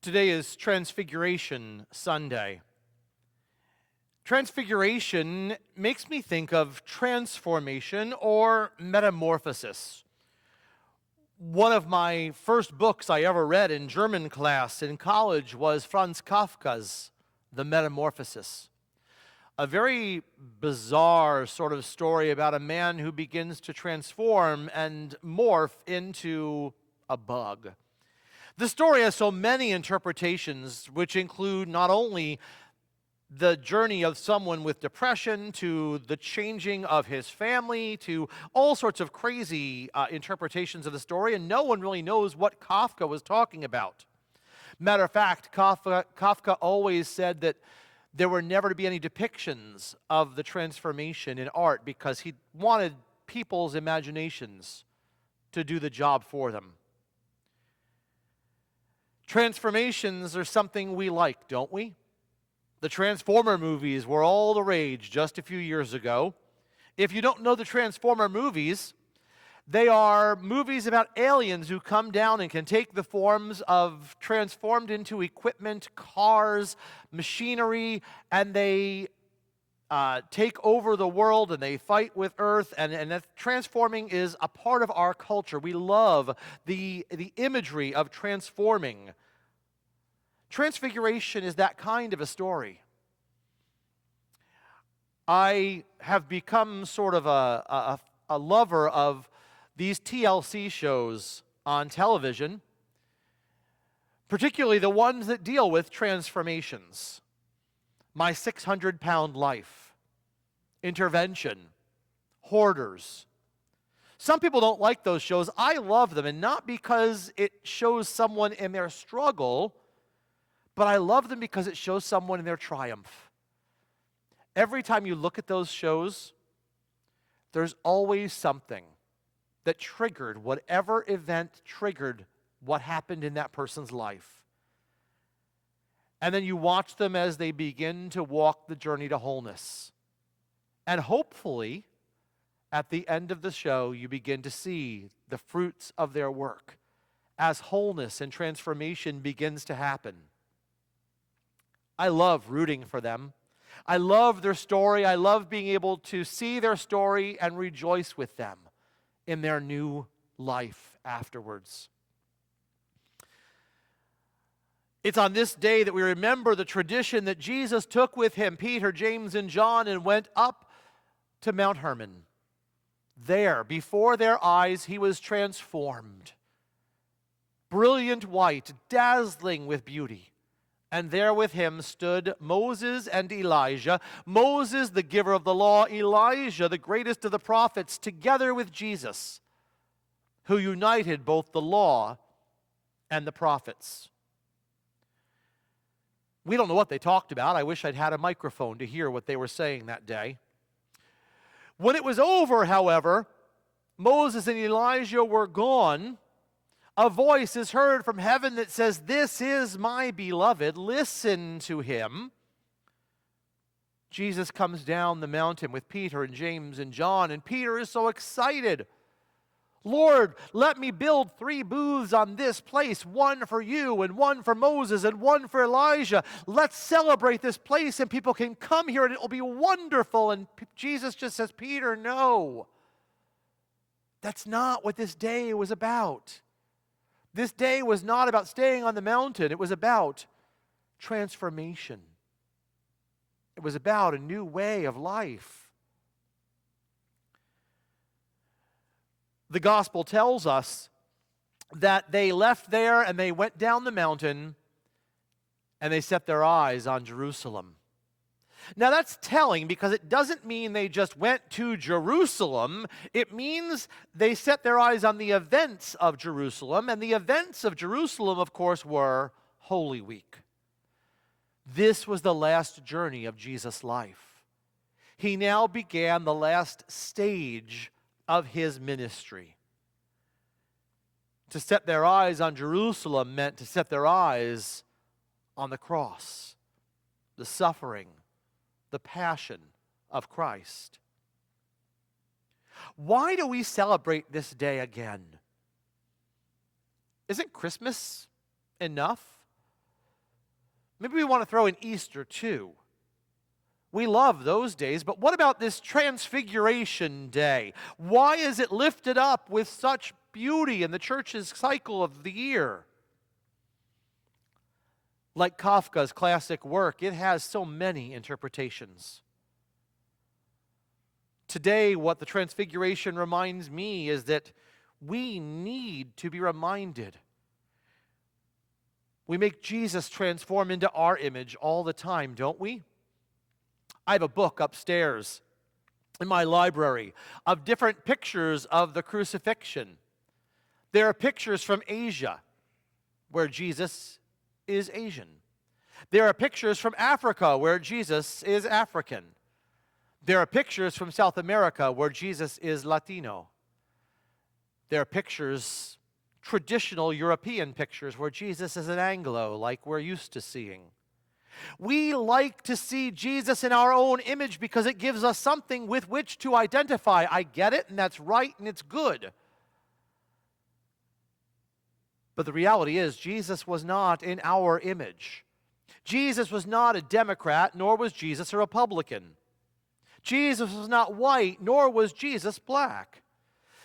Today is Transfiguration Sunday. Transfiguration makes me think of transformation or metamorphosis. One of my first books I ever read in German class in college was Franz Kafka's The Metamorphasis. A very bizarre sort of story about a man who begins to transform and morph into a bug. The story has so many interpretations, which include not only the journey of someone with depression to the changing of his family to all sorts of crazy interpretations of the story, and no one really knows what Kafka was talking about. Matter of fact, Kafka always said that there were never to be any depictions of the transformation in art because he wanted people's imaginations to do the job for them. Transformations are something we like, don't we? The Transformer movies were all the rage just a few years ago. If you don't know the Transformer movies, they are movies about aliens who come down and can take the forms of transformed into equipment, cars, machinery, and they take over the world and they fight with Earth, and that transforming is a part of our culture. We love the imagery of transforming. Transfiguration is that kind of a story. I have become sort of a lover of these TLC shows on television, particularly the ones that deal with transformations. My 600-Pound Life, Intervention, Hoarders. Some people don't like those shows. I love them, and not because it shows someone in their struggle, but I love them because it shows someone in their triumph. Every time you look at those shows, there's always something that triggered whatever event triggered what happened in that person's life. And then you watch them as they begin to walk the journey to wholeness. And hopefully, at the end of the show, you begin to see the fruits of their work as wholeness and transformation begins to happen. I love rooting for them. I love their story. I love being able to see their story and rejoice with them in their new life afterwards. It's on this day that we remember the tradition that Jesus took with him Peter, James, and John and went up to Mount Hermon. There, before their eyes, he was transformed. Brilliant white, dazzling with beauty. And there with him stood Moses and Elijah. Moses, the giver of the law, Elijah, the greatest of the prophets, together with Jesus, who united both the law and the prophets. We don't know what they talked about. I wish I'd had a microphone to hear what they were saying that day. When it was over, however, Moses and Elijah were gone. A voice is heard from heaven that says, "This is my beloved, listen to him." Jesus comes down the mountain with Peter and James and John, and Peter is so excited. "Lord, let me build 3 booths on this place, one for you and one for Moses and one for Elijah. Let's celebrate this place and people can come here and it will be wonderful." And Jesus just says, "Peter, no. That's not what this day was about. This day was not about staying on the mountain. It was about transformation. It was about a new way of life." The gospel tells us that they left there and they went down the mountain and they set their eyes on Jerusalem. Now that's telling because it doesn't mean they just went to Jerusalem. It means they set their eyes on the events of Jerusalem. And the events of Jerusalem, of course, were Holy Week. This was the last journey of Jesus' life. He now began the last stage of his ministry. To set their eyes on Jerusalem meant to set their eyes on the cross, the suffering, the passion of Christ. Why do we celebrate this day again? Isn't Christmas enough? Maybe we want to throw in Easter too. We love those days, but what about this Transfiguration Day? Why is it lifted up with such beauty in the church's cycle of the year? Like Kafka's classic work, it has so many interpretations. Today, what the Transfiguration reminds me is that we need to be reminded. We make Jesus transform into our image all the time, don't we? I have a book upstairs in my library of different pictures of the crucifixion. There are pictures from Asia, where Jesus is Asian. There are pictures from Africa, where Jesus is African. There are pictures from South America, where Jesus is Latino. There are pictures, traditional European pictures, where Jesus is an Anglo, like we're used to seeing. We like to see Jesus in our own image because it gives us something with which to identify. I get it, and that's right, and it's good. But the reality is, Jesus was not in our image. Jesus was not a Democrat, nor was Jesus a Republican. Jesus was not white, nor was Jesus black.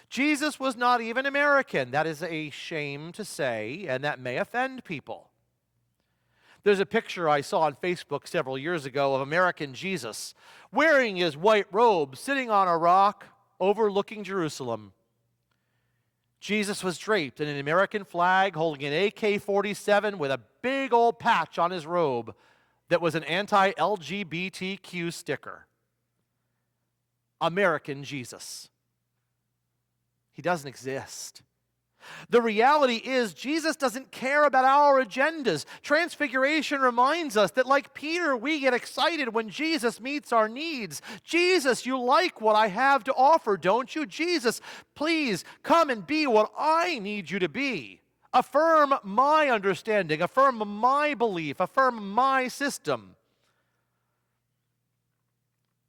Jesus was not even American. That is a shame to say, and that may offend people. There's a picture I saw on Facebook several years ago of American Jesus wearing his white robe, sitting on a rock overlooking Jerusalem. Jesus was draped in an American flag, holding an AK-47 with a big old patch on his robe that was an anti-LGBTQ sticker. American Jesus. He doesn't exist. The reality is, Jesus doesn't care about our agendas. Transfiguration reminds us that, like Peter, we get excited when Jesus meets our needs. Jesus, you like what I have to offer, don't you? Jesus, please come and be what I need you to be. Affirm my understanding, affirm my belief, affirm my system.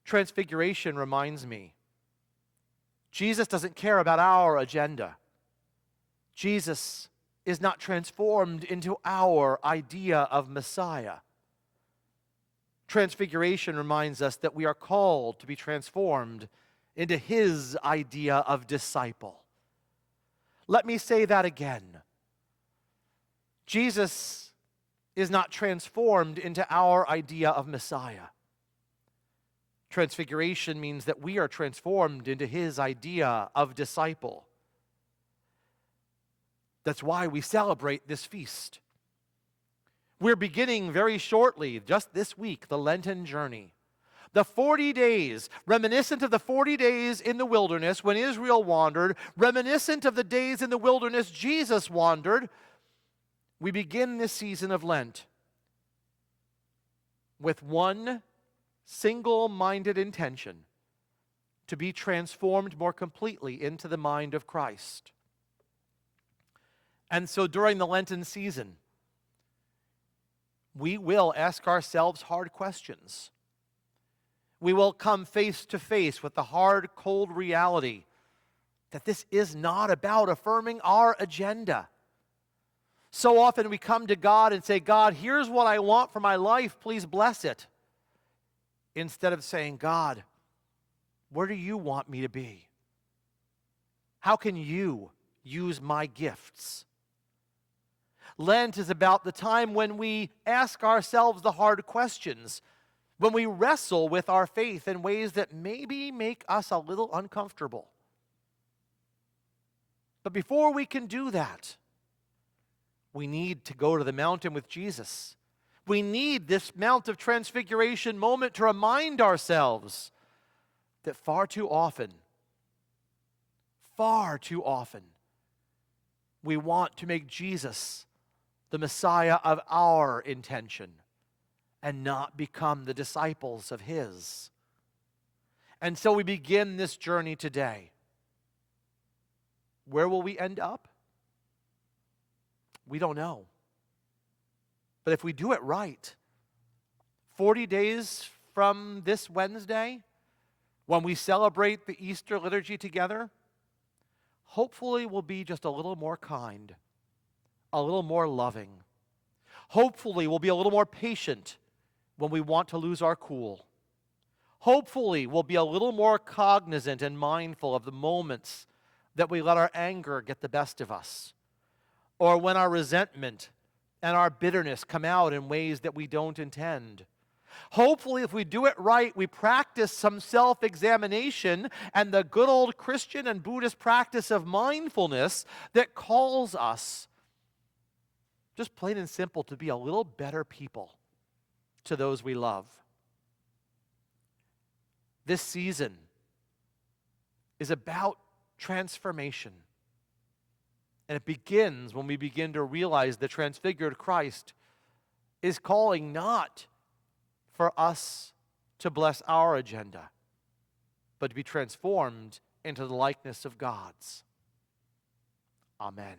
Transfiguration reminds me, Jesus doesn't care about our agenda. Jesus is not transformed into our idea of Messiah. Transfiguration reminds us that we are called to be transformed into his idea of disciple. Let me say that again. Jesus is not transformed into our idea of Messiah. Transfiguration means that we are transformed into his idea of disciple. That's why we celebrate this feast. We're beginning very shortly, just this week, the Lenten journey. The 40 days, reminiscent of the 40 days in the wilderness when Israel wandered, reminiscent of the days in the wilderness Jesus wandered, we begin this season of Lent with one single-minded intention: to be transformed more completely into the mind of Christ. And so during the Lenten season, we will ask ourselves hard questions. We will come face to face with the hard, cold reality that this is not about affirming our agenda. So often we come to God and say, God, here's what I want for my life, please bless it. Instead of saying, God, where do you want me to be? How can you use my gifts? Lent is about the time when we ask ourselves the hard questions, when we wrestle with our faith in ways that maybe make us a little uncomfortable. But before we can do that, we need to go to the mountain with Jesus. We need this Mount of Transfiguration moment to remind ourselves that far too often, we want to make Jesus the Messiah of our intention and not become the disciples of his. And so we begin this journey today. Where will we end up? We don't know. But if we do it right, 40 days from this Wednesday, when we celebrate the Easter liturgy together, hopefully we'll be just a little more kind, a little more loving. Hopefully, we'll be a little more patient when we want to lose our cool. Hopefully, we'll be a little more cognizant and mindful of the moments that we let our anger get the best of us, or when our resentment and our bitterness come out in ways that we don't intend. Hopefully, if we do it right, we practice some self-examination and the good old Christian and Buddhist practice of mindfulness that calls us, just plain and simple, to be a little better people to those we love. This season is about transformation. And it begins when we begin to realize the transfigured Christ is calling not for us to bless our agenda, but to be transformed into the likeness of God's. Amen.